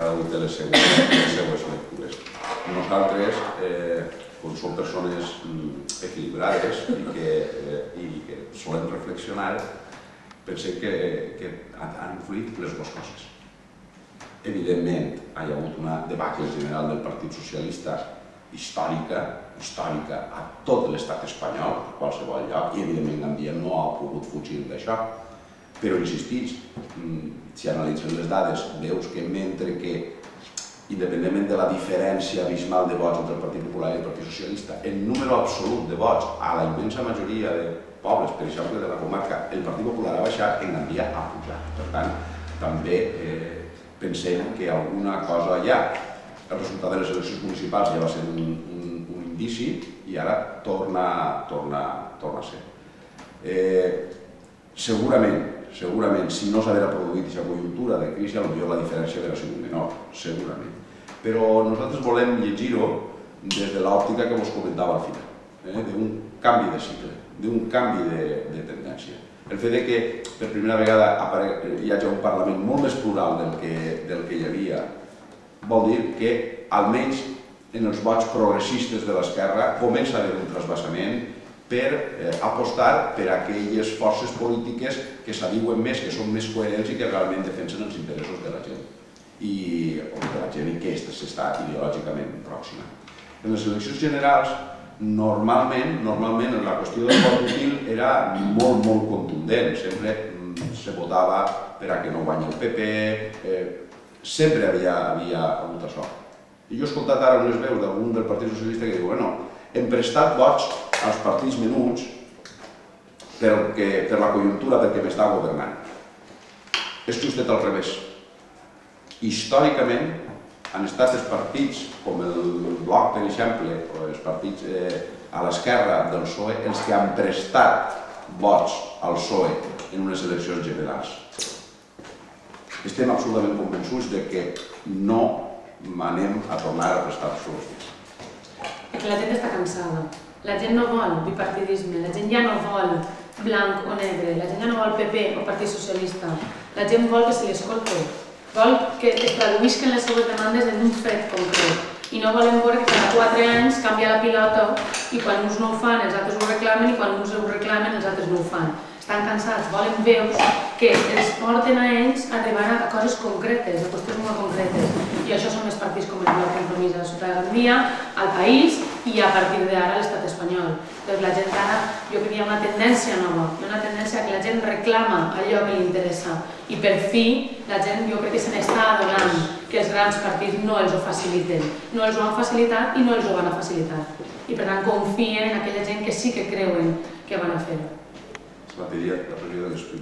de les seues lectures. Nosaltres som persones equilibrades i que solem reflexionar. Pensem que han influït les dues coses. Evidentment, hi ha hagut una debacle general del Partit Socialista històrica a tot l'estat espanyol, a qualsevol lloc, i evidentment Gandia no ha pogut fugir d'això. Però insistits, si analitzen les dades, veus que mentre que, independentment de la diferència abismal de vots entre el Partit Popular i el Partit Socialista, en número absolut de vots a la immensa majoria de pobles, per exemple de la comarca, el Partit Popular ha baixat, en Gandia ha pujat. Per tant, també pensem que alguna cosa hi ha. El resultat de les eleccions municipals ja va ser un indici i ara torna a ser. Segurament, si no s'hagués produït aquesta conjuntura de crisi, potser la diferència hauria sigut menor, segurament. Però nosaltres volem llegir-ho des de l'òptica que vos comentava al final, d'un canvi de cicle, d'un canvi de tendència. El fet que per primera vegada hi hagi un Parlament molt més plural del que hi havia vol dir que, almenys en els vots progressistes de l'esquerra, comença a haver un trasbassament per apostar per aquelles forces polítiques que s'adiuen més, que són més coherents i que realment defensen els interessos de la gent i que s'està ideològicament pròxima. En les eleccions generals, normalment la qüestió del vot útil era molt contundent. Sempre se votava per a que no guanyi el PP, sempre havia hagut això. I jo he escoltat ara unes veus d'algun del Partit Socialista que diu hem prestat vots als partits menuts per la conjuntura del que m'està governant. És justet al revés. Històricament han estat els partits com el Bloc, per exemple, o els partits a l'esquerra del PSOE, els que han prestat vots al PSOE en unes eleccions generals. Estem absolutament convençuts que no anem a tornar a prestar els vots. Perquè la gent està cansada. La gent no vol bipartidisme, la gent ja no vol blanc o negre, la gent ja no vol PP o Partit Socialista. La gent vol que se li escolti. Vol que es traduïsquen les seves demandes en un fet concret i no volem veure que cada 4 anys canvia la pilota i quan uns no ho fan els altres ho reclamen i quan uns ho reclamen els altres no ho fan. Estan cansats, volen veus que els porten a ells a arribar a coses concretes, a qüestions molt concretes. I això són els partits com el Bloc Compromís de la Ciutat de Gandia, al país i a partir d'ara a l'estat espanyol. Doncs la gent ara, jo crec que hi ha una tendència nova, hi ha una tendència que la gent reclama allò que li interessa i per fi la gent jo crec que se n'està adonant que els grans partits no els ho faciliten. No els ho han facilitat i no els ho van a facilitar. I per tant confien en aquella gent que sí que creuen que van a fer-ho. La teoria de l'esprit.